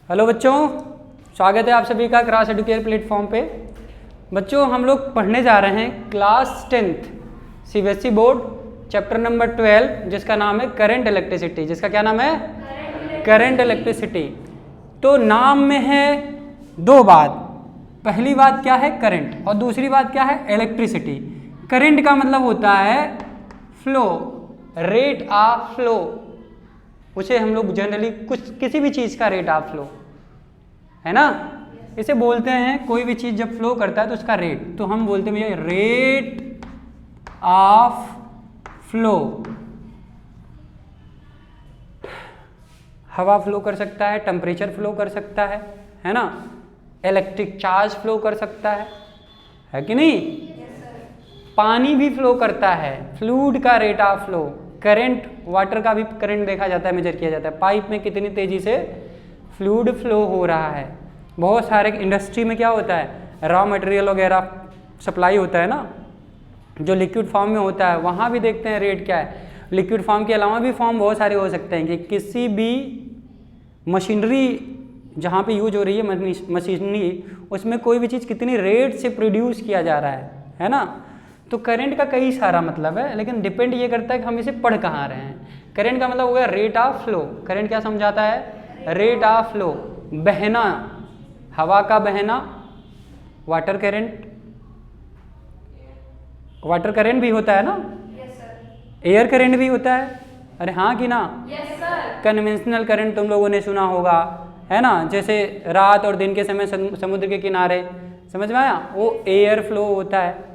Hello बच्चों, स्वागत है आप सभी का क्रॉस एडुकेयर प्लेटफॉर्म पे। बच्चों हम लोग पढ़ने जा रहे हैं class 10th CBSE board chapter number 12 जिसका नाम है करंट इलेक्ट्रिसिटी। जिसका क्या नाम है? Current electricity. तो नाम में है दो बात। पहली बात क्या है? करंट, और दूसरी बात क्या है? इलेक्ट्रिसिटी। करंट का मतलब होता है फ्लो, रेट ऑफ फ्लो। उसे हम लोग जनरली किसी भी चीज़ का रेट ऑफ फ्लो है ना, इसे बोलते हैं। कोई भी चीज़ जब फ्लो करता है तो उसका रेट, तो हम बोलते हैं भैया रेट ऑफ फ्लो। हवा फ्लो कर सकता है, टेम्परेचर फ्लो कर सकता है ना, इलेक्ट्रिक चार्ज फ्लो कर सकता है कि नहीं? पानी भी फ्लो करता है, फ्लूइड का rate of flow. Current, water का भी करंट देखा जाता है, मेजर किया जाता है। पाइप में कितनी तेजी से फ्लूइड फ्लो हो रहा है। बहुत सारे इंडस्ट्री में क्या होता है, रॉ मटेरियल वगैरह सप्लाई होता है ना, जो लिक्विड फॉर्म में होता है, वहाँ भी देखते हैं रेट क्या है। लिक्विड फॉर्म के अलावा भी फॉर्म बहुत सारे हो सकते हैं कि किसी भी मशीनरी जहाँ पे यूज हो रही है मशीनरी, उसमें कोई भी चीज़ कितनी रेट से प्रोड्यूस किया जा रहा है ना। तो करंट का कई सारा मतलब है, लेकिन डिपेंड ये करता है कि हम इसे पढ़ कहाँ रहे हैं। करंट का मतलब हो गया रेट ऑफ फ्लो। करंट क्या समझाता है? रेट ऑफ फ्लो, बहना, हवा का बहना, वाटर करंट। वाटर करंट भी होता है ना? एयर करंट भी होता है। अरे हाँ कि ना? कन्वेंशनल करंट तुम लोगों ने सुना होगा, है ना, जैसे रात और दिन के समय समुद्र के किनारे, समझ में आया? वो एयर फ्लो होता है।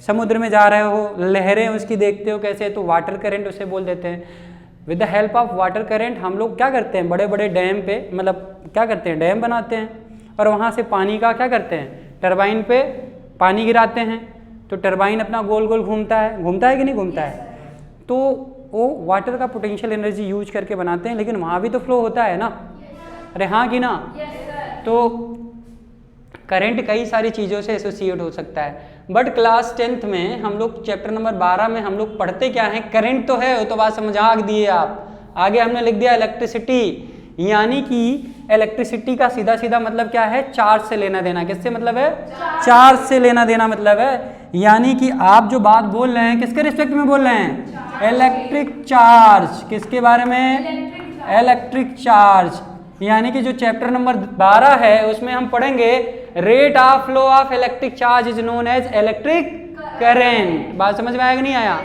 समुद्र में जा रहे हो, लहरें उसकी देखते हो कैसे, तो वाटर करंट उसे बोल देते हैं। With the help of water current हम लोग क्या करते हैं, बड़े बड़े डैम पे, मतलब क्या करते हैं, डैम बनाते हैं और वहाँ से पानी का क्या करते हैं, टरबाइन पे पानी गिराते हैं। तो टरबाइन अपना गोल गोल घूमता है कि नहीं घूमता है? तो वो वाटर का पोटेंशियल एनर्जी यूज करके बनाते हैं, लेकिन वहाँ भी तो फ्लो होता है ना। अरे हाँ कि ना? तो करंट कई सारी चीज़ों से एसोसिएट हो सकता है। बट क्लास 10th में हम लोग चैप्टर नंबर 12 में हम लोग पढ़ते क्या हैं? करंट तो है, वो तो बात समझा दिए आप। आगे हमने लिख दिया इलेक्ट्रिसिटी, यानी कि इलेक्ट्रिसिटी का सीधा सीधा मतलब क्या है? चार्ज से लेना देना। किससे मतलब है? चार्ज से लेना देना मतलब है। यानी कि आप जो बात बोल रहे हैं किसके रिस्पेक्ट में बोल रहे हैं? Electric charge. किसके बारे में? Electric charge. यानी कि जो चैप्टर नंबर 12 है उसमें हम पढ़ेंगे rate of flow of electric charge is known as electric current. बात समझ में आया कि नहीं आया?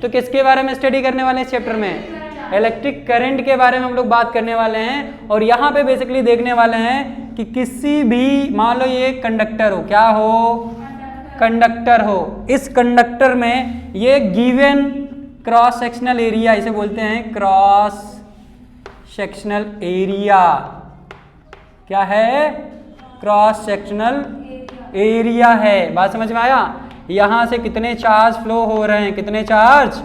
तो किसके बारे में स्टडी करने वाले हैं इस चैप्टर में? इलेक्ट्रिक करंट के बारे में हम लोग बात करने वाले हैं। और यहाँ पे बेसिकली देखने वाले हैं कि किसी भी, मान लो ये कंडक्टर हो, क्या हो? कंडक्टर हो। इस कंडक्टर में ये गिवन क्रॉस सेक्शनल एरिया, इसे बोलते हैं क्रॉस सेक्शनल एरिया। क्या है? क्रॉस सेक्शनल एरिया है। बात समझ में आया? यहाँ से कितने चार्ज फ्लो हो रहे हैं, कितने चार्ज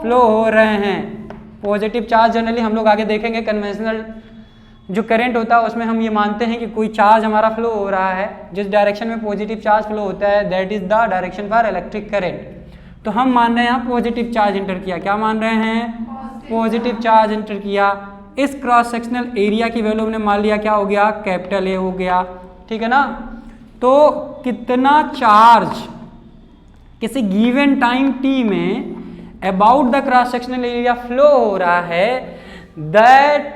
फ्लो हो रहे हैं। पॉजिटिव चार्ज जनरली हम लोग आगे देखेंगे। कन्वेंशनल जो करंट होता है उसमें हम ये मानते हैं कि कोई चार्ज हमारा फ्लो हो रहा है, जिस डायरेक्शन में पॉजिटिव चार्ज फ्लो होता है that is the direction for electric current. तो हम मान रहे हैं यहाँ पॉजिटिव चार्ज इंटर किया। क्या मान रहे हैं? पॉजिटिव चार्ज इंटर किया। इस क्रॉस सेक्शनल एरिया की वैल्यू हमने मान लिया क्या हो गया? कैपिटल ए हो गया, ठीक है ना। तो कितना चार्ज किसी गिवन टाइम टी में about the cross sectional area flow हो रहा है, that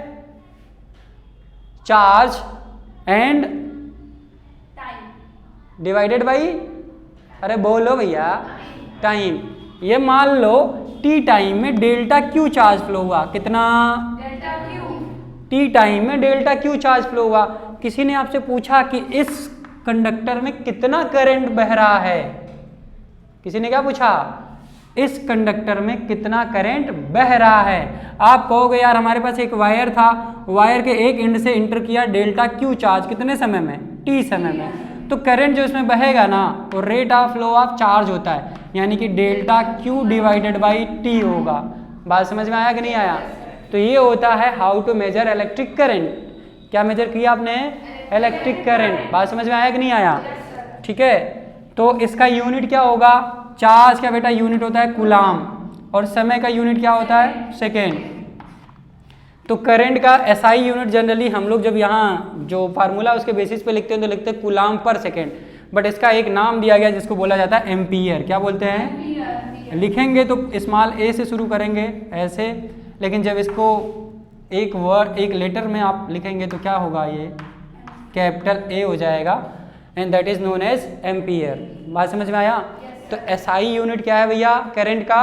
charge and divided by, अरे बोलो भैया, टाइम। ये मान लो टी टाइम में डेल्टा क्यू चार्ज फ्लो हुआ। कितना? टी टाइम में डेल्टा क्यू चार्ज फ्लो हुआ। किसी ने आपसे पूछा कि इस कंडक्टर में कितना करंट बह रहा है। किसी ने क्या पूछा? इस कंडक्टर में कितना करंट बह रहा है। आप कहोगे यार हमारे पास एक वायर था, वायर के एक एंड से इंटर किया डेल्टा क्यू चार्ज, कितने समय में? टी समय में। तो करंट जो इसमें बहेगा ना, वो rate of flow of charge होता है, यानी कि delta Q divided by T होगा। बात समझ में आया कि नहीं आया? तो ये होता है how to measure electric current. क्या मेजर किया आपने? Electric current. बात समझ में आया कि नहीं आया? ठीक है। तो इसका यूनिट क्या होगा? चार्ज का बेटा यूनिट होता है कूलाम, और समय का यूनिट क्या होता है? सेकेंड। तो करंट का एसआई यूनिट जनरली हम लोग जब यहाँ जो फार्मूला उसके बेसिस पे लिखते हैं तो लिखते हैं कूलाम पर सेकेंड, बट इसका एक नाम दिया गया जिसको बोला जाता है एम्पियर। क्या बोलते हैं? लिखेंगे तो स्मॉल ए से शुरू करेंगे ऐसे, लेकिन जब इसको एक वर्ड एक लेटर में आप लिखेंगे तो क्या होगा, ये कैपिटल ए हो जाएगा and that is known as ampere. बात समझ में आया? तो एसआई यूनिट क्या है भैया? करंट का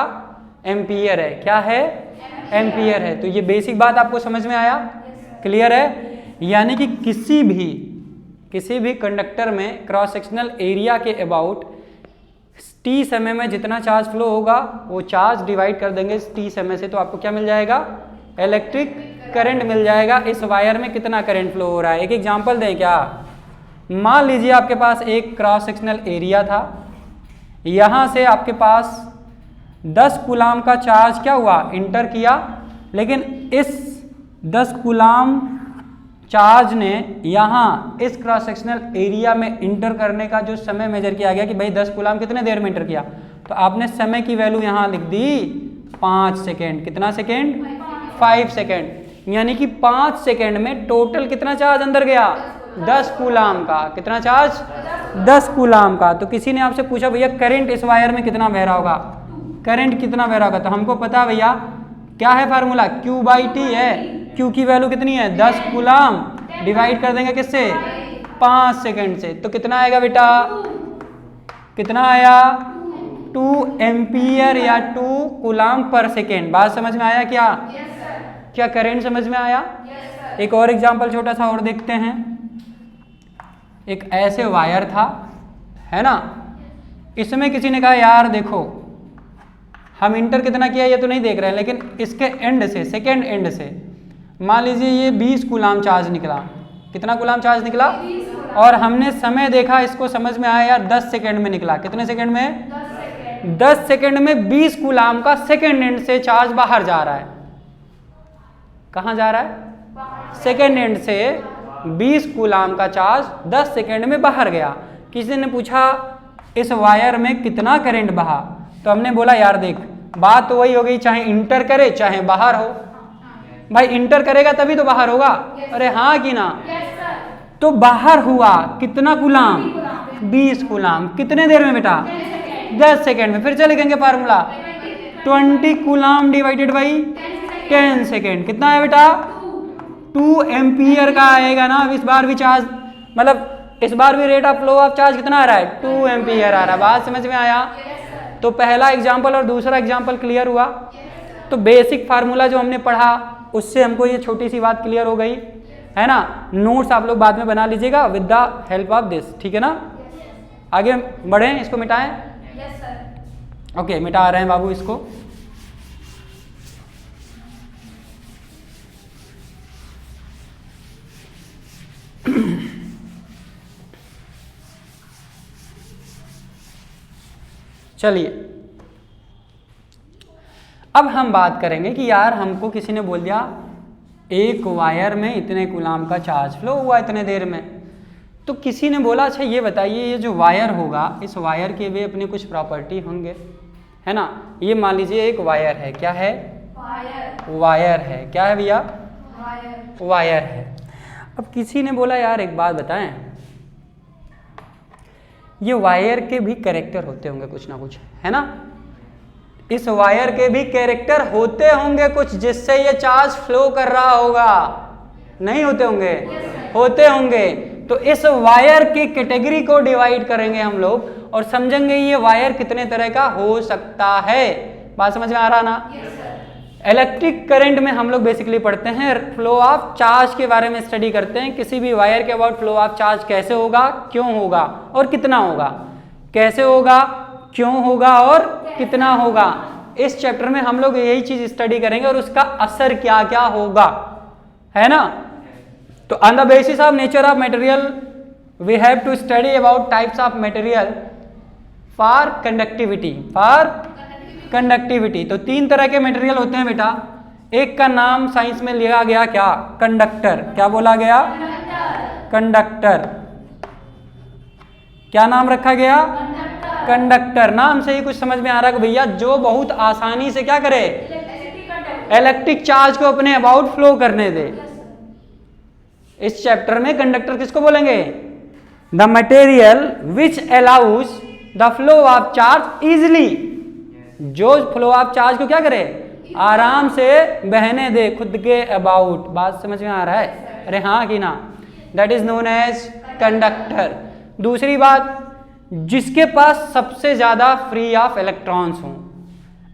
एम्पियर है। क्या है? एम्पियर है। तो ये बेसिक बात आपको समझ में आया? क्लियर है? यानी कि किसी भी कंडक्टर में क्रॉस सेक्शनल एरिया के अबाउट टी समय में जितना चार्ज फ्लो होगा वो चार्ज डिवाइड कर देंगे टी समय से, तो आपको क्या मिल जाएगा? इलेक्ट्रिक करंट मिल जाएगा। इस वायर में कितना करंट फ्लो हो रहा है? एक एग्जांपल दें क्या? मान लीजिए आपके पास एक क्रॉस सेक्शनल एरिया था, यहाँ से आपके पास 10 कूलाम का चार्ज क्या हुआ? इंटर किया, लेकिन इस 10 कूलाम चार्ज ने यहाँ इस क्रॉस सेक्शनल एरिया में इंटर करने का जो समय मेजर किया गया कि भाई 10 कूलाम कितने देर में इंटर किया, तो आपने समय की वैल्यू यहाँ लिख दी 5 सेकेंड। कितना सेकेंड? 5 सेकेंड। यानी कि 5 सेकेंड में टोटल कितना चार्ज अंदर गया? 10 कूलाम का। कितना चार्ज? 10 कूलाम का। तो किसी ने आपसे पूछा भैया करंट इस वायर में कितना बह रहा होगा, करंट कितना बह रहा होगा? तो हमको पता भैया क्या है फार्मूला? Q बाई टी है। Q की वैल्यू कितनी है? 10 कूलाम डिवाइड कर देंगे किससे? 5 सेकेंड से। तो कितना आएगा बेटा? कितना आया? 2 एम्पियर या 2 कूलाम पर सेकेंड। बात समझ में आया क्या? क्या करंट समझ में आया? एक और एग्जांपल छोटा सा और देखते हैं। एक ऐसे वायर था, है ना, इसमें किसी ने कहा यार देखो हम इंटर कितना किया ये तो नहीं देख रहे हैं, लेकिन इसके एंड से, सेकेंड एंड से मान लीजिए ये 20 कूलाम चार्ज निकला। कितना कूलाम चार्ज निकला? और हमने समय देखा, इसको समझ में आया यार 10 सेकेंड में निकला। कितने सेकेंड में? 10 सेकेंड में 20 कूलाम का सेकेंड एंड से चार्ज बाहर जा रहा है। कहाँ जा रहा है? सेकेंड एंड से 20 कूलाम का चार्ज 10 सेकेंड में बाहर गया। किसी ने पूछा इस वायर में कितना करंट बहा, तो हमने बोला यार देख बात तो वही हो गई, चाहे इंटर करे चाहे बाहर हो। भाई इंटर करेगा तभी तो बाहर होगा। अरे हाँ कि ना? तो बाहर हुआ कितना कूलाम? 20 कूलाम। कितने देर में बेटा? 10 सेकेंड में। फिर से लिखेंगे formula 20 coulomb divided by 10 second. कितना है बेटा? 2 एम्पियर का आएगा ना। अब इस बार भी चार्ज मतलब इस बार भी rate of flow of charge कितना आ रहा है? 2 एम्पियर आ रहा है। बात समझ में आया? तो पहला एग्जाम्पल और दूसरा एग्जाम्पल क्लियर हुआ। तो बेसिक फार्मूला जो हमने पढ़ा उससे हमको ये छोटी सी बात क्लियर हो गई, है ना। नोट्स आप लोग बाद में बना लीजिएगा with the help of this, ठीक है ना। आगे बढ़ें, इसको मिटाएं। ओके, मिटा रहे हैं बाबू इसको। चलिए अब हम बात करेंगे कि यार हमको किसी ने बोल दिया एक वायर में इतने कूलाम का चार्ज फ्लो हुआ इतने देर में। तो किसी ने बोला अच्छा ये बताइए ये जो वायर होगा इस वायर के भी अपने कुछ प्रॉपर्टी होंगे, है ना। ये मान लीजिए एक वायर है। क्या है? वायर है। क्या है भैया? वायर है। अब किसी ने बोला यार एक बात बताएं, ये वायर के भी कैरेक्टर होते होंगे कुछ ना कुछ, है ना। इस वायर के भी कैरेक्टर होते होंगे कुछ जिससे ये चार्ज फ्लो कर रहा होगा। नहीं होते होंगे? होते होंगे। तो इस वायर की कैटेगरी को डिवाइड करेंगे हम लोग और समझेंगे ये वायर कितने तरह का हो सकता है। बात समझ में आ रहा ना? इलेक्ट्रिक करंट में हम लोग बेसिकली पढ़ते हैं फ्लो ऑफ चार्ज के बारे में स्टडी करते हैं। किसी भी वायर के अबाउट फ्लो ऑफ चार्ज कैसे होगा, क्यों होगा और कितना होगा। कैसे होगा, क्यों होगा और कितना होगा। इस चैप्टर में हम लोग यही चीज स्टडी करेंगे और उसका असर क्या क्या होगा, है ना। तो on the basis of nature of material we have to study about types of material for conductivity. तो 3 तरह के मटेरियल होते हैं बेटा। एक का नाम साइंस में लिया गया क्या? कंडक्टर। क्या बोला गया? कंडक्टर। क्या नाम रखा गया? कंडक्टर। नाम से ही कुछ समझ में आ रहा है कि भैया जो बहुत आसानी से क्या करे, इलेक्ट्रिक चार्ज को अपने अबाउट फ्लो करने दे। इस चैप्टर में कंडक्टर किसको बोलेंगे? The material which allows the flow of charge easily, जो फ्लो ऑफ चार्ज को क्या करे? आराम से बहने दे खुद के अबाउट। बात समझ में आ रहा है? अरे हाँ कि ना? That is known as conductor. दूसरी बात, जिसके पास सबसे ज्यादा फ्री ऑफ इलेक्ट्रॉन्स हो,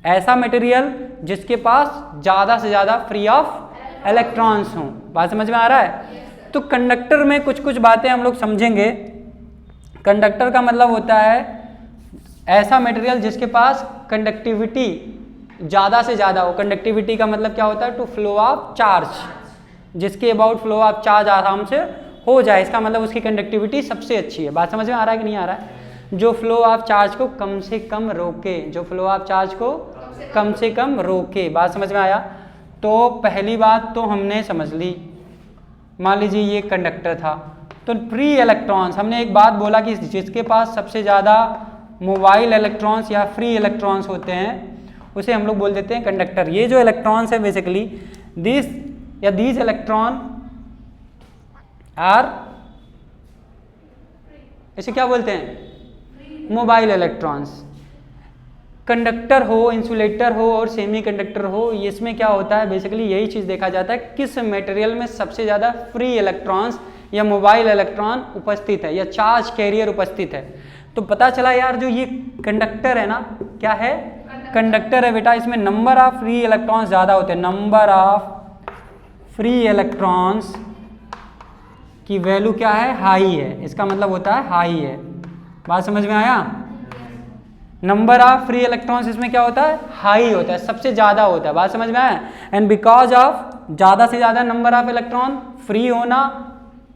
ऐसा मटेरियल जिसके पास ज्यादा से ज्यादा फ्री ऑफ इलेक्ट्रॉन्स हो। बात समझ में आ रहा है? तो कंडक्टर में कुछ कुछ बातें हम लोग समझेंगे। कंडक्टर का मतलब होता है ऐसा मटेरियल जिसके पास कंडक्टिविटी ज़्यादा से ज़्यादा हो। कंडक्टिविटी का मतलब क्या होता है? टू फ्लो ऑफ चार्ज, जिसके अबाउट फ्लो ऑफ चार्ज आराम से हो जाए, इसका मतलब उसकी कंडक्टिविटी सबसे अच्छी है। बात समझ में आ रहा है कि नहीं आ रहा है? जो फ्लो ऑफ चार्ज को कम से कम रोके, जो फ्लो ऑफ चार्ज को कम से कम रोके। बात समझ में आया? तो पहली बात तो हमने समझ ली। मान लीजिए ये कंडक्टर था, तो फ्री इलेक्ट्रॉन्स, हमने एक बात बोला कि जिसके पास सबसे ज़्यादा मोबाइल इलेक्ट्रॉन्स या फ्री इलेक्ट्रॉन्स होते हैं उसे हम लोग बोल देते हैं कंडक्टर। ये जो इलेक्ट्रॉन्स है बेसिकली दिस या दीज इलेक्ट्रॉन आर, इसे क्या बोलते हैं? Mobile electrons. कंडक्टर हो, इंसुलेटर हो और सेमी कंडक्टर हो, इसमें क्या होता है? बेसिकली यही चीज़ देखा जाता है, किस मटेरियल में सबसे ज़्यादा फ्री इलेक्ट्रॉन्स या मोबाइल इलेक्ट्रॉन उपस्थित है या चार्ज कैरियर उपस्थित है। तो पता चला यार जो ये कंडक्टर है ना, क्या है? कंडक्टर है बेटा। इसमें नंबर ऑफ फ्री इलेक्ट्रॉन्स ज़्यादा होते हैं। नंबर ऑफ फ्री इलेक्ट्रॉन्स की वैल्यू क्या है? हाई है। इसका मतलब होता है हाई है। बात समझ में आया? नंबर ऑफ फ्री इलेक्ट्रॉन्स इसमें क्या होता है? हाई होता है, सबसे ज़्यादा होता है। बात समझ में आया? एंड बिकॉज ऑफ ज़्यादा से ज़्यादा नंबर ऑफ इलेक्ट्रॉन फ्री होना,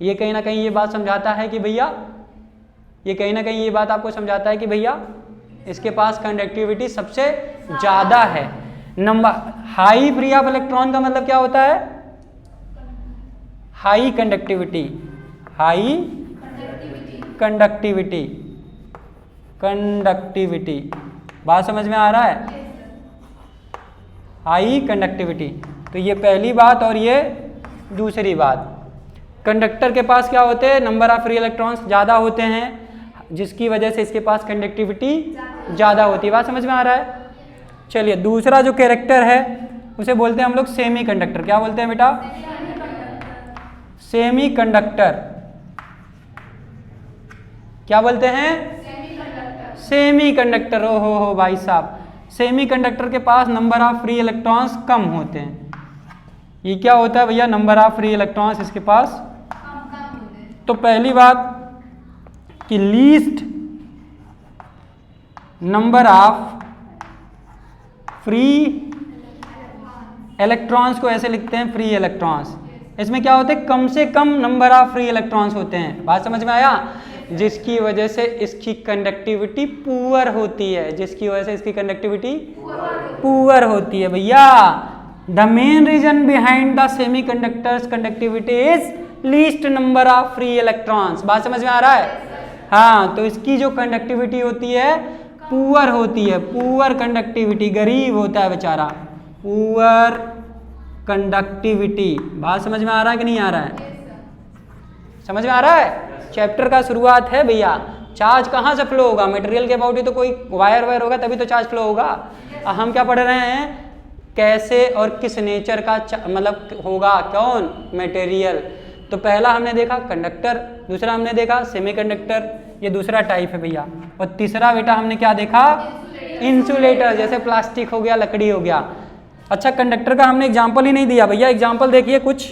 ये कहीं ना कहीं ये बात समझाता है कि भैया, ये कहीं ना कहीं ये बात आपको समझाता है कि भैया इसके पास कंडक्टिविटी सबसे ज़्यादा है। Number high free of electron का मतलब क्या होता है? High conductivity, high conductivity, conductivity. बात समझ में आ रहा है? High conductivity. तो ये पहली बात और ये दूसरी बात। कंडक्टर के पास क्या होते हैं? नंबर ऑफ फ्री इलेक्ट्रॉन्स ज़्यादा होते हैं, जिसकी वजह से इसके पास कंडक्टिविटी ज़्यादा होती है। बात समझ में आ रहा है? चलिए, दूसरा जो कैरेक्टर है उसे बोलते हैं हम लोग सेमी कंडक्टर। क्या बोलते हैं बेटा? Semi conductor. क्या बोलते हैं? Semi conductor. ओ हो भाई साहब, सेमी कंडक्टर के पास नंबर ऑफ फ्री इलेक्ट्रॉन्स कम होते हैं। ये क्या होता है भैया? नंबर ऑफ फ्री इलेक्ट्रॉन्स इसके पास कम होते हैं। तो पहली बात कि least number of free electrons को ऐसे लिखते हैं, फ्री इलेक्ट्रॉन्स। इसमें क्या होते हैं? कम से कम नंबर ऑफ फ्री इलेक्ट्रॉन्स होते हैं। बात समझ में आया? जिसकी वजह से इसकी कंडक्टिविटी पुअर होती है, जिसकी वजह से इसकी कंडक्टिविटी पुअर होती है भैया। The main reason behind the semiconductors conductivity is least number of free electrons. बात समझ में आ रहा है? हाँ, तो इसकी जो कंडक्टिविटी होती है पुअर होती है। पुअर कंडक्टिविटी, गरीब होता है बेचारा। Poor conductivity. बात समझ में आ रहा है कि नहीं आ रहा है? समझ में आ रहा है? चैप्टर का शुरुआत है भैया। चार्ज कहाँ से फ्लो होगा? मटेरियल के अबाउट ही तो कोई वायर वायर होगा तभी तो चार्ज फ्लो होगा। हम क्या पढ़ रहे हैं? कैसे और किस नेचर का मतलब होगा कौन? मटेरियल। तो पहला हमने देखा कंडक्टर, दूसरा हमने देखा सेमीकंडक्टर, ये दूसरा टाइप है भैया। और तीसरा बेटा हमने क्या देखा? इंसुलेटर, जैसे प्लास्टिक हो गया, लकड़ी हो गया। अच्छा, कंडक्टर का हमने एग्जाम्पल ही नहीं दिया भैया। एग्जाम्पल देखिए कुछ,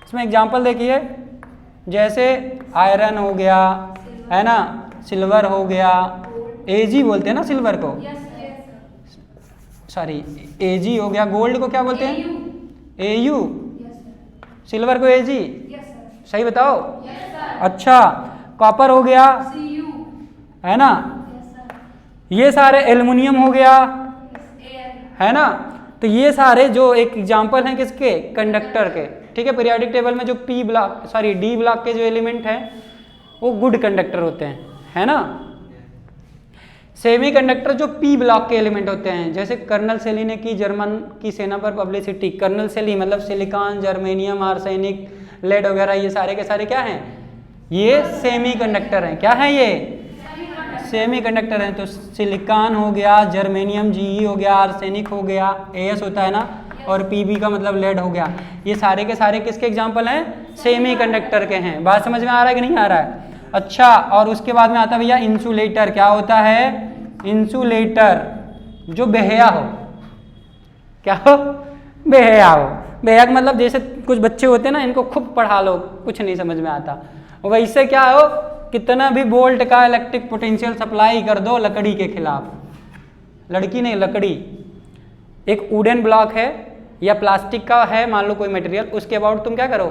इसमें एग्जाम्पल देखिए, जैसे आयरन हो गया, है ना, सिल्वर हो गया, एजी बोलते हैं ना सिल्वर को, सॉरी एजी हो गया। गोल्ड को क्या बोलते हैं? एयू। सिल्वर को एजी, सही बताओ? अच्छा, कॉपर हो गया, है ना, ये सारे एल्युमिनियम हो गया, है ना। तो ये सारे जो एक एग्जाम्पल हैं किसके? कंडक्टर के। ठीक है, पीरियोडिक टेबल में जो डी ब्लॉक के जो एलिमेंट हैं वो गुड कंडक्टर होते हैं, है ना। सेमीकंडक्टर जो पी ब्लॉक के एलिमेंट होते हैं, जैसे कर्नल सेली ने की जर्मन की सेना पर पब्लिसिटी, कर्नल सेली मतलब सिलिकॉन, जर्मेनियम, आर्सेनिक, लेड वगैरह, ये सारे के सारे क्या हैं, ये सेमीकंडक्टर हैं। क्या है ये, सेमीकंडक्टर हैं। तो सिलिकॉन हो गया, जर्मेनियम जी हो गया, आर्सेनिक हो गया, एस होता है ना, और पीबी का मतलब लेड हो गया, ये सारे के सारे किसके एग्जाम्पल हैं, सेमीकंडक्टर के हैं। बात समझ में आ रहा है कि नहीं आ रहा है। अच्छा, और उसके बाद में आता है भैया इंसुलेटर। क्या होता है, इंसुलेटर जो बेहया हो। क्या हो, बेहया हो। बेहया का मतलब जैसे कुछ बच्चे होते हैं ना, इनको खूब पढ़ा लो कुछ नहीं समझ में आता, वैसे क्या हो, कितना भी वोल्ट का इलेक्ट्रिक पोटेंशियल सप्लाई कर दो लकड़ी के खिलाफ, लड़की नहीं लकड़ी, एक वुडन ब्लॉक है या प्लास्टिक का है मान लो कोई मटेरियल, उसके अबाउट तुम क्या करो,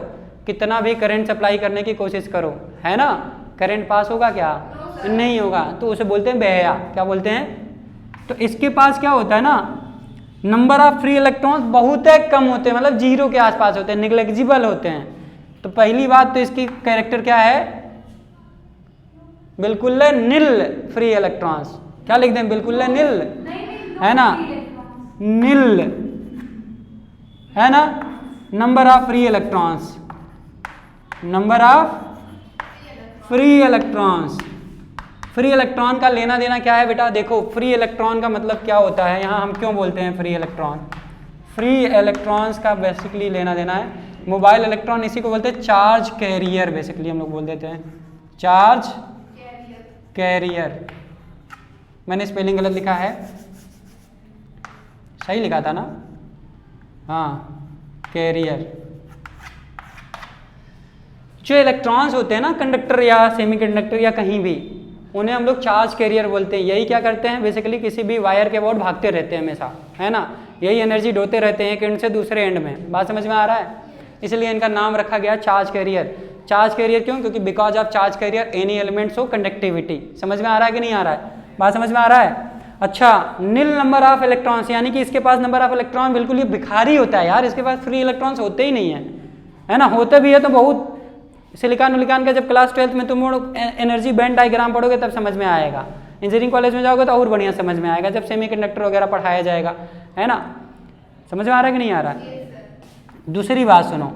कितना भी करंट सप्लाई करने की कोशिश करो, है ना, करंट पास होगा क्या, नहीं होगा, तो उसे बोलते हैं बेहया। क्या बोलते हैं, तो इसके पास क्या होता है ना, नंबर ऑफ फ्री इलेक्ट्रॉन्स बहुत कम होते हैं, मतलब जीरो के आसपास होते हैं, निग्लेजिबल होते हैं। तो पहली बात तो इसकी कैरेक्टर क्या है, बिल्कुल निल फ्री इलेक्ट्रॉन्स। क्या लिख दें, बिल्कुल निल, है ना, निल, है ना, number of free electrons, number of free electrons. Free electron का लेना देना क्या है बेटा, देखो फ्री इलेक्ट्रॉन का मतलब क्या होता है, यहाँ हम क्यों बोलते हैं फ्री इलेक्ट्रॉन, फ्री इलेक्ट्रॉन्स का बेसिकली लेना देना है मोबाइल इलेक्ट्रॉन, इसी को बोलते हैं चार्ज कैरियर, बेसिकली हम लोग बोल देते हैं चार्ज कैरियर। मैंने स्पेलिंग गलत लिखा है, सही लिखा था ना, हाँ, कैरियर। जो इलेक्ट्रॉन्स होते हैं ना कंडक्टर या सेमीकंडक्टर या कहीं भी, उन्हें हम लोग चार्ज कैरियर बोलते हैं। यही क्या करते हैं, बेसिकली किसी भी वायर के अबाउट भागते रहते हैं हमेशा, है ना, यही एनर्जी ढोते रहते हैं एक एंड से दूसरे एंड में। बात समझ में आ रहा है, इसलिए इनका नाम रखा गया चार्ज कैरियर। चार्ज कैरियर क्यों, क्योंकि because of charge carrier any elements हो कंडक्टिविटी। समझ में आ रहा है कि नहीं आ रहा है, बात समझ में आ रहा है। अच्छा, नील नंबर ऑफ इलेक्ट्रॉन्स, यानी कि इसके पास नंबर ऑफ इलेक्ट्रॉन बिल्कुल ये भिखारी होता है यार, इसके पास फ्री इलेक्ट्रॉन्स होते ही नहीं है ना, होते भी है तो बहुत। सिलिकॉन उलिकॉन का जब क्लास 12th में तुम एनर्जी बैंड डायग्राम पढ़ोगे तब समझ में आएगा, इंजीनियरिंग कॉलेज में जाओगे तो और बढ़िया समझ में आएगा जब सेमीकंडक्टर वगैरह पढ़ाया जाएगा, है ना। समझ में आ रहा है कि नहीं आ रहा। दूसरी बात सुनो,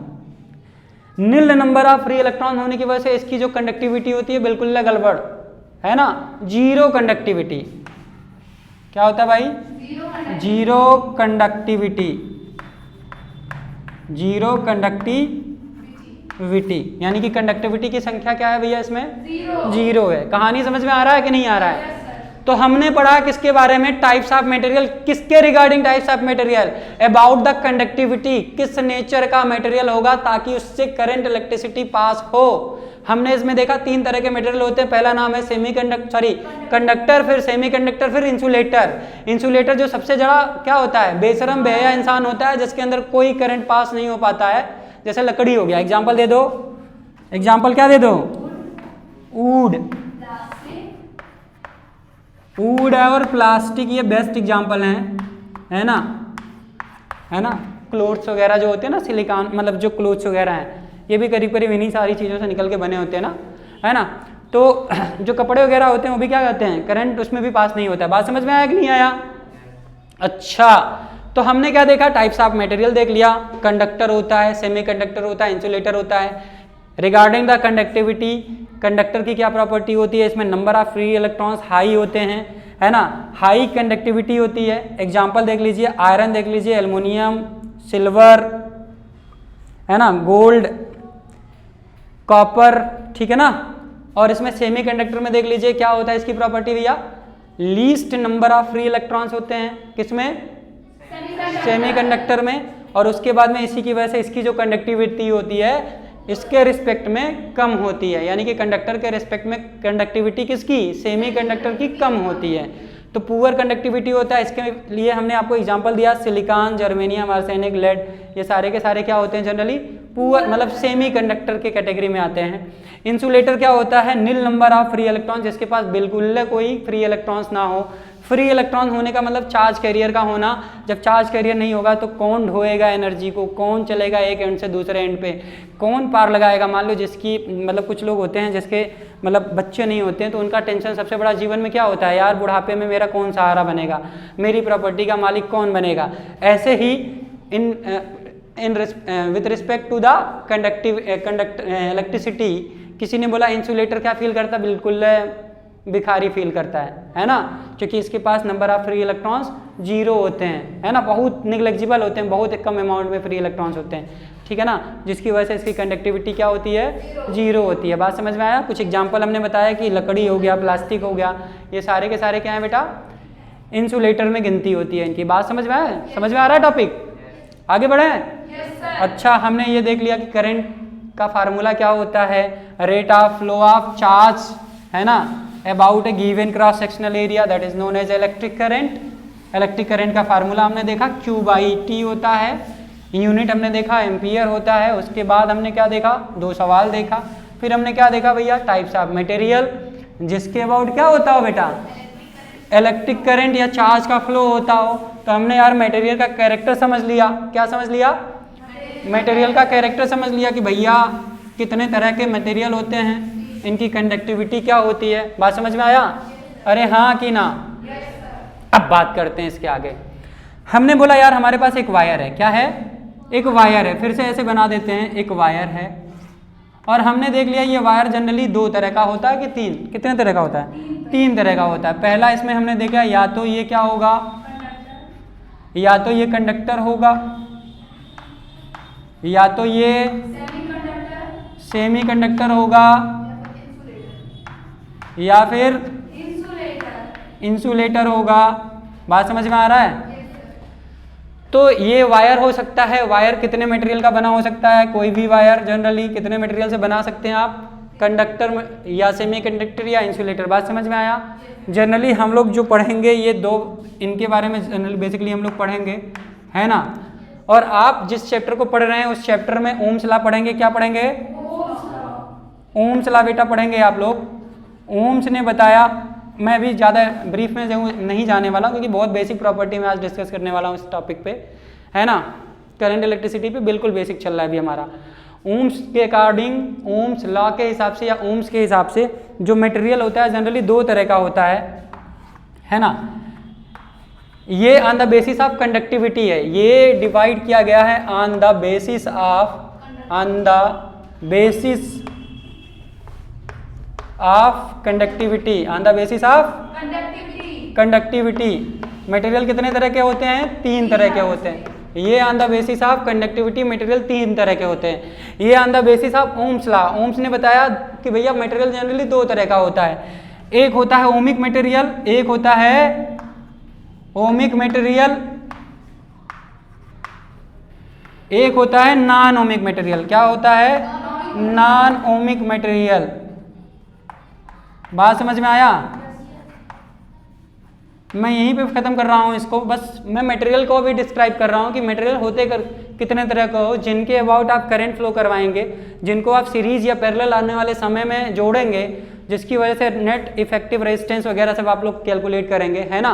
नील नंबर ऑफ फ्री इलेक्ट्रॉन होने की वजह से इसकी जो कंडक्टिविटी होती है बिल्कुल गड़बड़, है ना, जीरो कंडक्टिविटी। क्या होता है भाई, जीरो कंडक्टिविटी, जीरो कंडक्टिविटी, यानी कि कंडक्टिविटी की संख्या क्या है भैया इसमें, जीरो है। कहानी समझ में आ रहा है कि नहीं आ रहा है। तो हमने पढ़ा किसके बारे में, टाइप्स ऑफ मटेरियल, किसके regarding types of material, about the conductivity, किस नेचर का मटेरियल होगा ताकि उससे करंट इलेक्ट्रिसिटी पास हो। हमने इसमें देखा तीन तरह के मटेरियल होते हैं, पहला नाम है कंडक्टर, फिर सेमीकंडक्टर, फिर इंसुलेटर। इंसुलेटर जो सबसे ज्यादा क्या होता है, बेशरम बेहया इंसान होता है जिसके अंदर कोई करंट पास नहीं हो पाता है, जैसे लकड़ी हो गया। एग्जाम्पल दे दो, एग्जाम्पल क्या दे दो, वुड, वुड और प्लास्टिक, ये बेस्ट एग्जाम्पल हैं, है ना, है ना। क्लोथ्स वगैरह जो होते हैं ना, सिलिकॉन मतलब जो क्लोथ्स वगैरह हैं, ये भी करीब करीब इन्हीं सारी चीज़ों से निकल के बने होते हैं ना, है ना। तो जो कपड़े वगैरह होते हैं वो भी क्या कहते हैं, करंट उसमें भी पास नहीं होता है। बात समझ में आया कि नहीं आया। अच्छा, तो हमने क्या देखा, टाइप्स ऑफ मटेरियल देख लिया, कंडक्टर होता है, सेमीकंडक्टर होता है, इंसुलेटर होता है। रिगार्डिंग द कंडक्टिविटी, कंडक्टर की क्या प्रॉपर्टी होती है, इसमें number of free electrons high होते हैं, है ना, हाई कंडक्टिविटी होती है। एग्जाम्पल देख लीजिए, आयरन देख लीजिए, एल्युमिनियम, सिल्वर, है ना, गोल्ड, कॉपर, ठीक है ना। और इसमें सेमीकंडक्टर में देख लीजिए क्या होता है इसकी प्रॉपर्टी भैया, least number of free electrons होते हैं, किसमें, सेमीकंडक्टर में। और उसके बाद में इसी की वजह से इसकी जो कंडक्टिविटी होती है इसके रिस्पेक्ट में कम होती है, यानी कि कंडक्टर के रिस्पेक्ट में कंडक्टिविटी किसकी, सेमीकंडक्टर की कम होती है। तो पुअर कंडक्टिविटी होता है, इसके लिए हमने आपको एग्जांपल दिया, सिलिकॉन, जर्मेनियम, आर्सेनिक, लेड, ये सारे के सारे क्या होते हैं, जनरली पुअर मतलब सेमीकंडक्टर के कैटेगरी में आते हैं। इंसुलेटर क्या होता है, नील नंबर ऑफ फ्री इलेक्ट्रॉन, जिसके पास बिल्कुल कोई फ्री इलेक्ट्रॉन्स ना हो। फ्री इलेक्ट्रॉन होने का मतलब चार्ज कैरियर का होना। जब चार्ज कैरियर नहीं होगा तो कौन ढोएगा एनर्जी को, कौन चलेगा एक एंड से दूसरे एंड पे, कौन पार लगाएगा। मान लो जिसकी मतलब कुछ लोग होते हैं जिसके मतलब बच्चे नहीं होते हैं तो उनका टेंशन सबसे बड़ा जीवन में क्या होता है, यार बुढ़ापे में मेरा कौन सहारा बनेगा, मेरी प्रॉपर्टी का मालिक कौन बनेगा। ऐसे ही with respect to the electricity, किसी ने बोला इंसुलेटर क्या फील करता, बिल्कुल भिखारी फील करता है ना, क्योंकि इसके पास नंबर ऑफ फ्री इलेक्ट्रॉन्स 0 होते हैं, है ना, बहुत निग्लेजिबल होते हैं, बहुत कम अमाउंट में फ्री इलेक्ट्रॉन्स होते हैं, ठीक है ना, जिसकी वजह से इसकी कंडक्टिविटी क्या होती है, 0 होती है। बात समझ में आया। कुछ एग्जांपल हमने बताया कि लकड़ी हो गया, प्लास्टिक हो गया, ये सारे के सारे क्या है बेटा, इंसुलेटर में गिनती होती है इनकी। बात समझ में आया, समझ में आ रहा है टॉपिक, आगे बढ़े। अच्छा, हमने ये देख लिया कि करंट का फार्मूला क्या होता है, rate of flow of charge, है ना, about a given cross sectional area, that is known as electric current. Electric current का फार्मूला हमने देखा Q/T होता है, यूनिट हमने देखा एम्पियर होता है। उसके बाद हमने क्या देखा, 2 सवाल देखा, फिर हमने क्या देखा भैया, टाइप्स ऑफ मटेरियल जिसके अबाउट क्या होता हो बेटा, इलेक्ट्रिक करंट या चार्ज का फ्लो होता हो। तो हमने यार मटेरियल का कैरेक्टर समझ लिया, क्या समझ लिया, मटेरियल का कैरेक्टर समझ लिया कि भैया कितने तरह के मटेरियल होते हैं, इनकी कंडक्टिविटी क्या होती है। बात समझ में आया, अरे हाँ कि ना। अब बात करते हैं इसके आगे। हमने बोला यार हमारे पास एक वायर है, क्या है, एक वायर है, फिर से ऐसे बना देते हैं, एक वायर है, और हमने देख लिया ये वायर जनरली 2 तरह का होता है कि 3, कितने तरह का होता है, 3 तरह का होता है। पहला इसमें हमने देखा या तो ये क्या होगा, या तो ये कंडक्टर होगा, या तो ये सेमी कंडक्टर होगा, या फिर इंसुलेटर होगा। बात समझ में आ रहा है। तो ये वायर हो सकता है, वायर कितने मटेरियल का बना हो सकता है, कोई भी वायर जनरली कितने मटेरियल से बना सकते हैं आप, कंडक्टर या सेमी कंडक्टर या इंसुलेटर। बात समझ में आया। जनरली हम लोग जो पढ़ेंगे ये 2 इनके बारे में जनरली बेसिकली हम लोग पढ़ेंगे, है ना। और आप जिस चैप्टर को पढ़ रहे हैं उस चैप्टर में ओम्स लॉ पढ़ेंगे, क्या पढ़ेंगे, ओम्स लॉ बेटा पढ़ेंगे आप लोग। ओम्स ने बताया, मैं भी ज़्यादा ब्रीफ में नहीं जाने वाला क्योंकि बहुत बेसिक प्रॉपर्टी में आज डिस्कस करने वाला हूँ इस टॉपिक पे, है ना। करंट इलेक्ट्रिसिटी पे बिल्कुल बेसिक चल रहा है अभी हमारा। ओम्स के अकॉर्डिंग, ओम्स लॉ के हिसाब से या ओम्स के हिसाब से जो मटेरियल होता है जनरली 2 तरह का होता है ना। ये on the basis of conductivity है, ये डिवाइड किया गया है on the basis of conductivity, on the basis of conductivity. Material कितने तरह के होते हैं, 3 तरह के होते हैं। ये on the basis of conductivity material 3 तरह के होते हैं। ये on the basis of Ohm's law, Ohm's ने बताया कि भैया मटेरियल जनरली 2 तरह का होता है, एक होता है ओमिक मटेरियल, एक होता है ओमिक मटेरियल, एक होता है नॉन ओमिक मटेरियल। क्या होता है, नॉन ओमिक मटेरियल। बात समझ में आया। मैं यहीं पे खत्म कर रहा हूँ इसको, बस मैं मटेरियल को भी डिस्क्राइब कर रहा हूँ कि मटेरियल होते कितने तरह का हो, जिनके अबाउट आप करंट फ्लो करवाएंगे, जिनको आप सीरीज या पैरेलल आने वाले समय में जोड़ेंगे, जिसकी वजह से नेट इफेक्टिव रेजिस्टेंस वगैरह सब आप लोग कैलकुलेट करेंगे, है ना।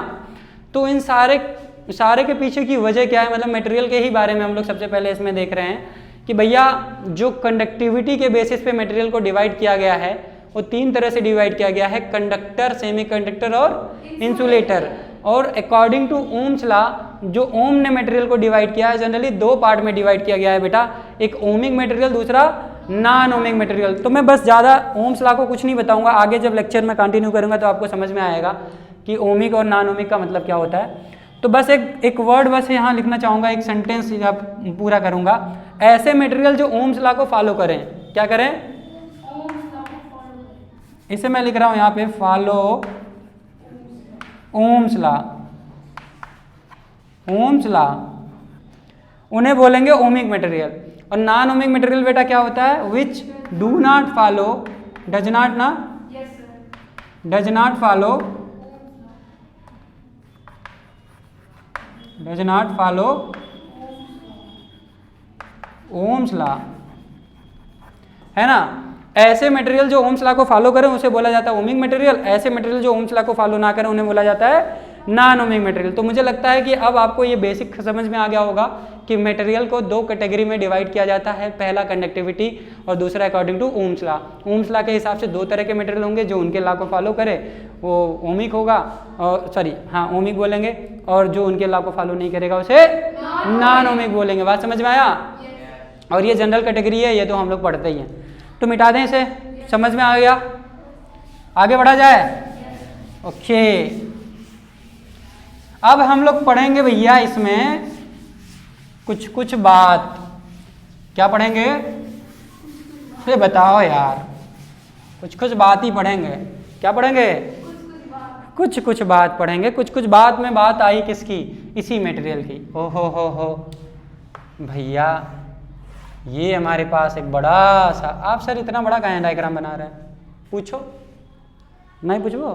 तो इन सारे के पीछे की वजह क्या है, मतलब मटेरियल के ही बारे में हम लोग सबसे पहले इसमें देख रहे हैं कि भैया जो कंडक्टिविटी के बेसिस पे मटेरियल को डिवाइड किया गया है वो 3 तरह से डिवाइड किया गया है, कंडक्टर, सेमी कंडक्टर और इंसुलेटर। और अकॉर्डिंग टू ओम्स लॉ जो ओम ने मटेरियल को डिवाइड किया है जनरली 2 पार्ट में डिवाइड किया गया है बेटा, एक ओमिक मटेरियल, दूसरा नॉन ओमिक मटेरियल। तो मैं बस ज़्यादा ओम्स लॉ को कुछ नहीं बताऊंगा, आगे जब लेक्चर में कंटिन्यू करूंगा तो आपको समझ में आएगा कि ओमिक और नॉन ओमिक का मतलब क्या होता है। तो बस एक वर्ड बस यहाँ लिखना चाहूँगा, एक सेंटेंस पूरा करूँगा। ऐसे मटेरियल जो ओम्स लॉ को फॉलो करें, क्या करें, इसे मैं लिख रहा हूँ यहाँ पे, follow Ohm's law. Ohm's law उन्हें बोलेंगे ओमिक मटेरियल। और नॉन ओमिक मटेरियल बेटा क्या होता है, which do not follow, does not ना, does not follow, does not follow Ohm's law, है ना। ऐसे मटेरियल जो ओम्स लॉ को फॉलो करें उसे बोला जाता है ओमिक मटेरियल, ऐसे मटेरियल जो ओम्स लॉ को फॉलो ना करें उन्हें बोला जाता है नॉन ओमिक मटेरियल। तो मुझे लगता है कि अब आपको ये बेसिक समझ में आ गया होगा कि मटेरियल को दो कैटेगरी में डिवाइड किया जाता है, पहला कंडक्टिविटी और दूसरा according to Ohm's law. Ohm's law के हिसाब से दो तरह के मटेरियल होंगे, जो उनके लॉ को फॉलो करे वो ओमिक होगा, और सॉरी हाँ ओमिक बोलेंगे, और जो उनके लॉ को फॉलो नहीं करेगा उसे नॉन ओमिक बोलेंगे। बात समझ में आया? और ये जनरल कैटेगरी है, ये तो हम लोग पढ़ते ही हैं। तो मिटा दें इसे, समझ में आ गया? आगे बढ़ा जाए? ओके, अब हम लोग पढ़ेंगे भैया इसमें कुछ कुछ बात। क्या पढ़ेंगे? अरे बताओ यार, कुछ कुछ बात ही पढ़ेंगे। क्या पढ़ेंगे? कुछ कुछ बात पढ़ेंगे। कुछ कुछ बात में बात आई किसकी? इसी मटेरियल की। ओ हो भैया, ये हमारे पास एक बड़ा सा, आप सर इतना बड़ा काहे डायग्राम बना रहे हैं? पूछो, नहीं पूछो?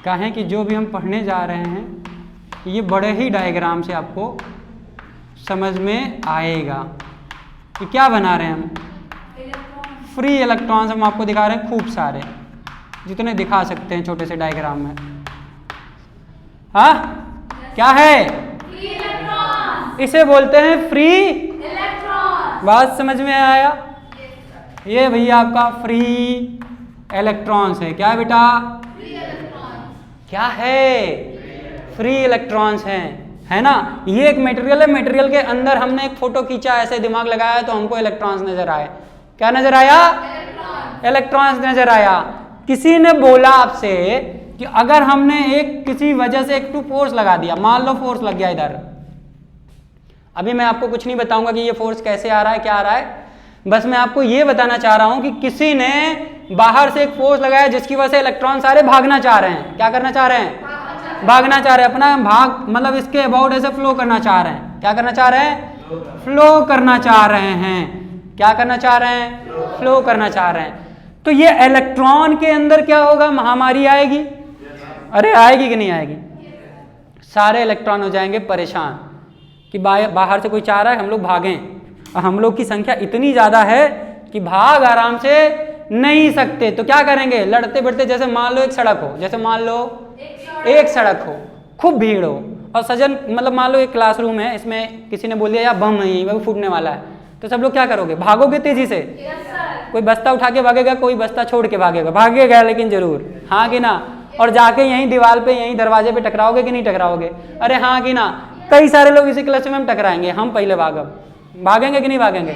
कहें कि जो भी हम पढ़ने जा रहे हैं ये बड़े ही डायग्राम से आपको समझ में आएगा कि क्या बना रहे हैं हम। फ्री इलेक्ट्रॉन्स हम आपको दिखा रहे हैं, खूब सारे, जितने दिखा सकते हैं छोटे से डायग्राम में। हाँ क्या है? इसे बोलते हैं फ्री इलेक्ट्रॉन। बात समझ में आया? ये भैया आपका फ्री इलेक्ट्रॉन्स है। क्या है बेटा? क्या है? फ्री इलेक्ट्रॉन्स हैं, है ना। ये एक मटेरियल है, मटेरियल के अंदर हमने एक फोटो खींचा, ऐसे दिमाग लगाया तो हमको इलेक्ट्रॉन्स नजर आए। क्या नजर आया? इलेक्ट्रॉन्स नजर आया। किसी ने बोला आपसे कि अगर हमने एक किसी वजह से एक टू फोर्स लगा दिया, मान लो फोर्स लग गया इधर, अभी मैं आपको कुछ नहीं बताऊंगा कि ये फोर्स कैसे आ रहा है, क्या आ रहा है, बस मैं आपको ये बताना चाह रहा हूं कि किसी ने बाहर से एक फोर्स लगाया जिसकी वजह से इलेक्ट्रॉन सारे भागना चाह रहे हैं। क्या करना चाह रहे हैं? भागना चाह रहे हैं, अपना भाग मतलब इसके अबाउट ऐसे फ्लो करना चाह रहे हैं। क्या करना चाह रहे हैं? फ्लो करना चाह रहे हैं। क्या करना चाह रहे हैं? फ्लो करना चाह रहे हैं। तो ये इलेक्ट्रॉन के अंदर क्या होगा? महामारी आएगी। अरे आएगी कि नहीं आएगी? सारे इलेक्ट्रॉन हो जाएंगे परेशान कि बाहर से कोई चाह रहा है हम लोग भागें, और हम लोग की संख्या इतनी ज्यादा है कि भाग आराम से नहीं सकते। तो क्या करेंगे? लड़ते बढ़ते, जैसे मान लो एक सड़क हो, जैसे मान लो एक सड़क हो, खूब भीड़ हो, और सजन मतलब मान लो एक क्लासरूम है, इसमें किसी ने बोल दिया यार बम है, वो फूटने वाला है, तो सब लोग क्या करोगे? भागोगे तेजी से। कोई बस्ता उठा के भागेगा, कोई बस्ता छोड़ के भागेगा, भागेगा लेकिन जरूर, हाँ कि ना। और जाके यहीं दीवार पे, यहीं दरवाजे पे टकराओगे कि नहीं टकराओगे? अरे हाँ कि ना। कई सारे लोग इसी क्लास में हम टकराएंगे, हम पहले भागेंगे कि नहीं भागेंगे?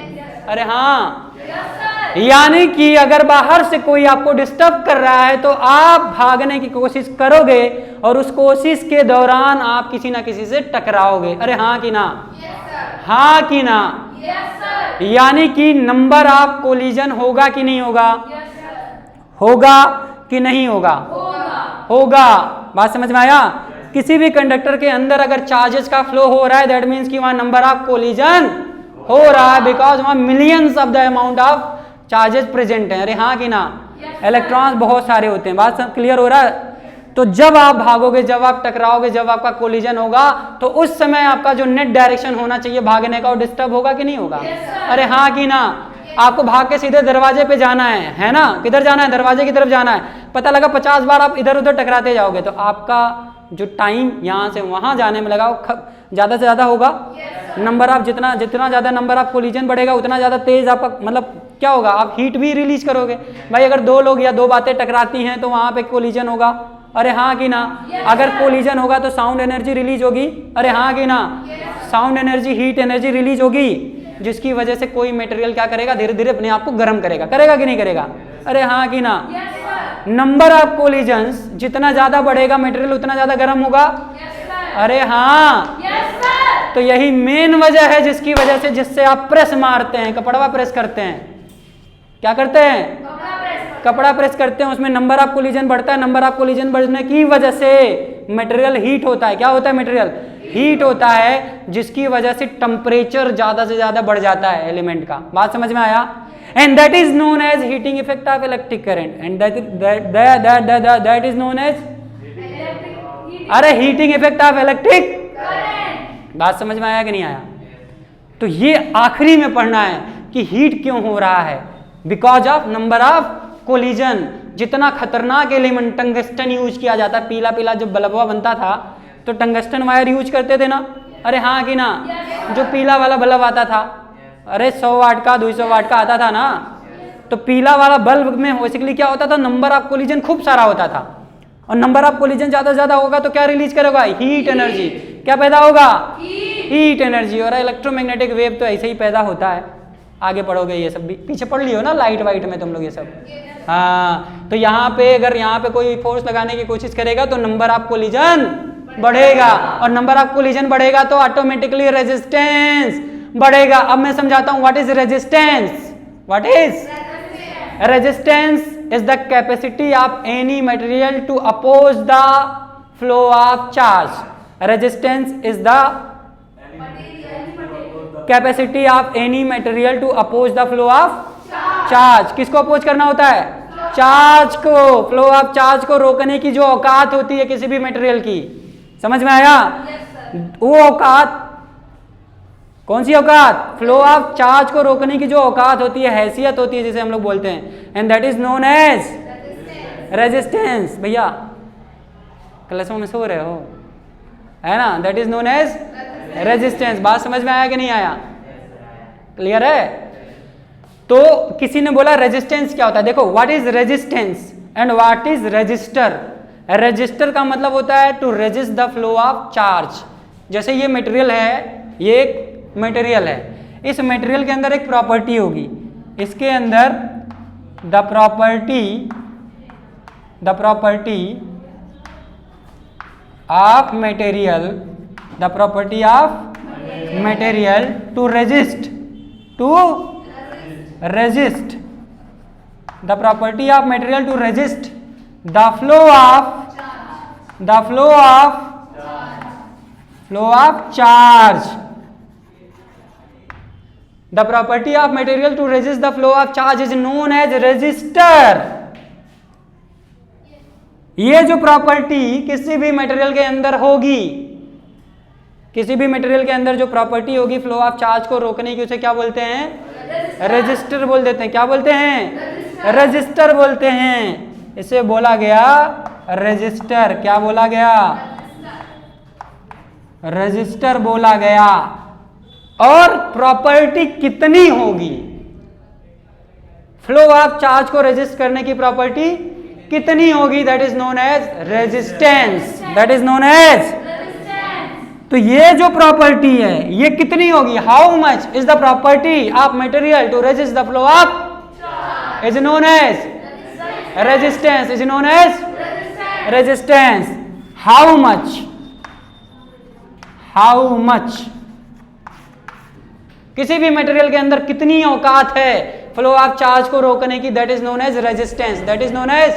अरे हाँ। यानी कि अगर बाहर से कोई आपको डिस्टर्ब कर रहा है तो आप भागने की कोशिश करोगे, और उस कोशिश के दौरान आप किसी ना किसी से टकराओगे। अरे हाँ कि ना? हाँ कि ना? यानी कि नंबर ऑफ कोलिजन होगा कि नहीं होगा? होगा कि नहीं होगा? होगा। बात समझ में आया? किसी भी कंडक्टर के अंदर अगर चार्जेस का फ्लो हो रहा है, दैट मीन्स कि वहां नंबर ऑफ कोलिजन हो रहा है, बिकॉज वहां millions of the amount of charges present हैं। अरे हाँ कि ना? इलेक्ट्रॉन्स बहुत सारे होते हैं। बात सब क्लियर हो रहा है? तो जब आप भागोगे, जब आप टकराओगे, जब आपका कोलिजन होगा, तो उस समय आपका जो नेट डायरेक्शन होना चाहिए भागने का, वो डिस्टर्ब होगा कि नहीं होगा? अरे हाँ कि ना? आपको भाग के सीधे दरवाजे पे जाना है ना? किधर जाना है? दरवाजे की तरफ जाना है। पता लगा 50 बार आप इधर उधर टकराते जाओगे, तो आपका जो टाइम यहाँ से वहाँ जाने में लगा वो ज़्यादा से ज़्यादा होगा। नंबर ऑफ जितना ज़्यादा नंबर ऑफ कोलिजन बढ़ेगा, उतना ज़्यादा तेज आपका मतलब क्या होगा? आप हीट भी रिलीज करोगे। भाई अगर दो लोग या दो बातें टकराती हैं तो वहाँ पे कोलिजन होगा। अरे हाँ कि ना? अगर कोलिजन होगा तो साउंड एनर्जी रिलीज होगी। अरे हाँ कि ना? Sound energy, heat energy release होगी, जिसकी वजह से कोई मटेरियल क्या करेगा? धीरे धीरे अपने आप को गर्म करेगा कि नहीं करेगा? अरे हाँ कि ना? नंबर ऑफ कोलिजन्स जितना ज्यादा बढ़ेगा मटेरियल उतना ज्यादा गर्म होगा। अरे हाँ। तो यही मेन वजह है जिसकी वजह से, जिससे आप प्रेस मारते हैं, कपड़ा प्रेस करते हैं। क्या करते हैं? कपड़ा प्रेस करते हैं, उसमें नंबर ऑफ कोलिजन बढ़ता है। नंबर ऑफ कोलिजन बढ़ने की वजह से मटेरियल हीट होता है। क्या होता है? मटेरियल हीट होता है, जिसकी वजह से टेम्परेचर ज्यादा से ज्यादा बढ़ जाता है एलिमेंट का। बात समझ में आया? And that is known as heating effect of electric current, and that is known as, अरे heating effect of electric current. बात समझ में आया कि नहीं आया? तो ये आखिरी में पढ़ना है कि हीट क्यों हो रहा है, because of number of collision. जितना खतरनाक एलिमेंट टंगस्टन यूज किया जाता है, पीला पीला जब बल्बवा बनता था तो टंगस्टन वायर यूज करते थे ना, अरे हाँ कि ना, जो पीला वाला बल्ब आता था, अरे 100 वाट का 200 वाट का आता था ना, तो पीला वाला बल्ब में बेसिकली क्या होता था, नंबर ऑफ कोलिजन खूब सारा होता था, और नंबर ऑफ कोलिजन ज्यादा से ज्यादा होगा तो क्या रिलीज करेगा, हीट एनर्जी। क्या पैदा होगा, हीट एनर्जी। और इलेक्ट्रोमैग्नेटिक वेव तो ऐसे ही पैदा होता है, आगे पढ़ोगे ये सब भी, पीछे पढ़ लियो ना लाइट वाइट में तुम लोग ये सब। हाँ, तो यहाँ पे अगर यहाँ पे कोई फोर्स लगाने की कोशिश करेगा तो नंबर ऑफ कोलिजन बढ़ेगा, और नंबर ऑफ कोलिजन बढ़ेगा तो ऑटोमेटिकली रेजिस्टेंस बढ़ेगा। अब मैं समझाता हूँ what is resistance. What is resistance is the capacity of any material to oppose the flow of charge. Resistance is the capacity of any material to oppose the flow of charge. किसको oppose करना होता है, charge को। Flow of charge को रोकने की जो औकात होती है किसी भी मटेरियल की, समझ में आया? वो औकात कौन सी औकात, फ्लो ऑफ चार्ज को रोकने की जो औकात होती है, हैसियत होती है, जिसे हम लोग बोलते हैं, and that is known as resistance. भैया क्लासों में सो रहे हो, है ना, that is known as resistance. बात समझ में आया कि नहीं आया, क्लियर है? तो किसी ने बोला रेजिस्टेंस क्या होता है, देखो what is resistance and what is register. Register का मतलब होता है to resist the flow of charge. जैसे ये मटेरियल है, ये एक मटेरियल है, इस मटेरियल के अंदर एक प्रॉपर्टी होगी, इसके अंदर the property of material, the property of material to resist, the property of material to resist the flow of charge. The property of material to resist the flow of charge is known as resistor। ये जो property किसी भी material के अंदर होगी, किसी भी material के अंदर जो प्रॉपर्टी होगी फ्लो ऑफ चार्ज को रोकने की, उसे क्या बोलते हैं, रेजिस्टर बोल देते हैं। क्या बोलते हैं, रेजिस्टर बोलते हैं। इसे बोला गया रेजिस्टर। क्या बोला गया, रेजिस्टर बोला गया। और प्रॉपर्टी कितनी होगी, फ्लो ऑफ चार्ज को रेजिस्ट करने की प्रॉपर्टी कितनी होगी, that is known as resistance. That is known as, तो ये जो प्रॉपर्टी है ये कितनी होगी, how much is the property of material to resist the flow of, is known as resistance, is known as resistance. How much किसी भी material के अंदर कितनी औकात है फ्लो ऑफ चार्ज को रोकने की, that is known as resistance. That is known as,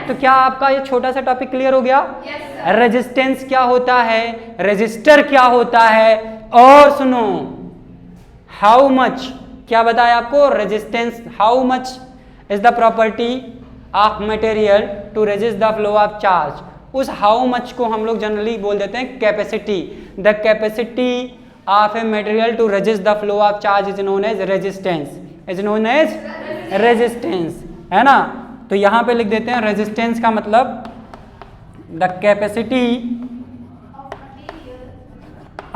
तो क्या आपका ये छोटा सा टॉपिक क्लियर हो गया? रेजिस्टेंस क्या होता है, रेजिस्टर क्या होता है, और सुनो हाउ मच, क्या बताया आपको, resistance how much is the property of material to resist the flow of charge. उस हाउ मच को हम लोग जनरली बोल देते हैं capacity. The capacity of a material to resist the flow of charge is known as resistance, is known as resistance, है ना। तो यहां पे लिख देते हैं रेजिस्टेंस का मतलब the capacity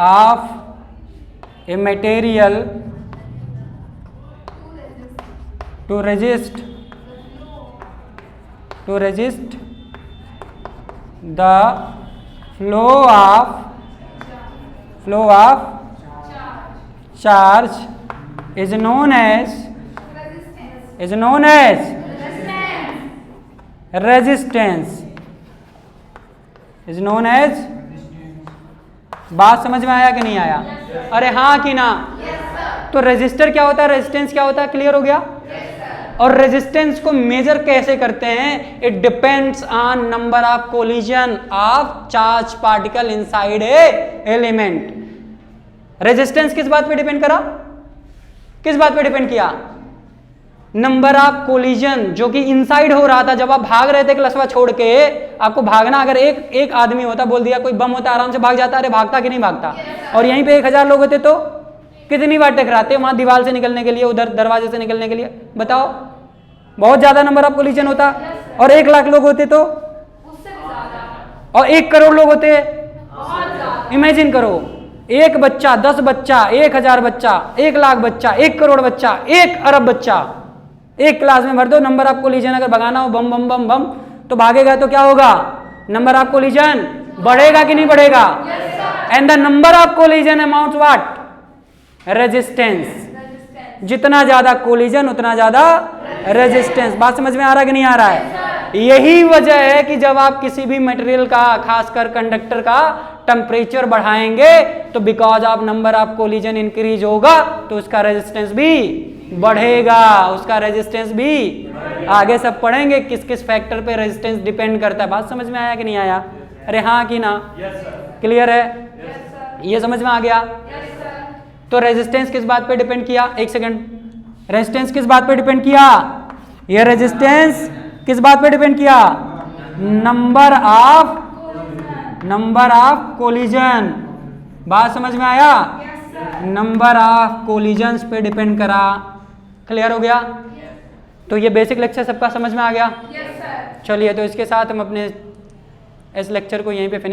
of a material to resist the flow of charge is known as resistance, is known as। बात समझ में आया कि नहीं आया, अरे हाँ कि ना? तो रेजिस्टर क्या होता है, रेजिस्टेंस क्या होता है, क्लियर हो गया? और रेजिस्टेंस को मेजर कैसे करते हैं, it depends on number of collision of charge particle inside a element. Resistance किस बात पे डिपेंड करा, किस बात पे डिपेंड किया, नंबर ऑफ कोलिजन जो कि इनसाइड हो रहा था। जब आप भाग रहे थे क्लासवा छोड़ के, आपको भागना, अगर एक आदमी होता, बोल दिया कोई बम होता, आराम से भाग जाता, अरे भागता कि नहीं भागता? और यहीं पे 1000 लोग होते तो कितनी बार टकराते वहां दीवार से निकलने के लिए, उधर दरवाजे से निकलने के लिए, बताओ बहुत ज्यादा नंबर ऑफ कोलिजन होता। और 1 लाख लोग होते तो, और 1 करोड़ लोग होते, इमेजिन करो, 1 बच्चा, 10 बच्चा, 1000 बच्चा, 1 लाख बच्चा, 1 करोड़ बच्चा, 1 अरब बच्चा, एक क्लास में भर दो। नंबर ऑफ कोलिजन अगर भगाना हो बम बम बम बम तो भागेगा तो क्या होगा? नंबर ऑफ कोलिजन बढ़ेगा कि नहीं बढ़ेगा? And the number of collision amount what? Resistance. जितना ज्यादा कोलिजन उतना ज्यादा रेजिस्टेंस। बात समझ में आ रहा है कि नहीं आ रहा है? यही वजह है कि जब आप किसी भी मटेरियल का, खासकर कंडक्टर का टेम्परेचर बढ़ाएंगे तो because of number of collision increase होगा तो उसका रेजिस्टेंस भी बढ़ेगा, उसका रेजिस्टेंस भी। आगे सब पढ़ेंगे किस किस फैक्टर पे रेजिस्टेंस डिपेंड करता है। बात समझ में आया कि नहीं आया? अरे हाँ कि ना? क्लियर है? ये समझ में आ गया? तो रेजिस्टेंस किस बात पे डिपेंड किया? एक सेकंड, रेजिस्टेंस किस बात पे डिपेंड किया? ये रेजिस्टेंस किस बात पे डिपेंड किया? Number of collision. बात समझ में आया? नंबर ऑफ कोलिजन्स पे डिपेंड करा। क्लियर हो गया? तो ये बेसिक लेक्चर सबका समझ में आ गया? चलिए, तो इसके साथ हम अपने इस लेक्चर को यहीं पे फिनिश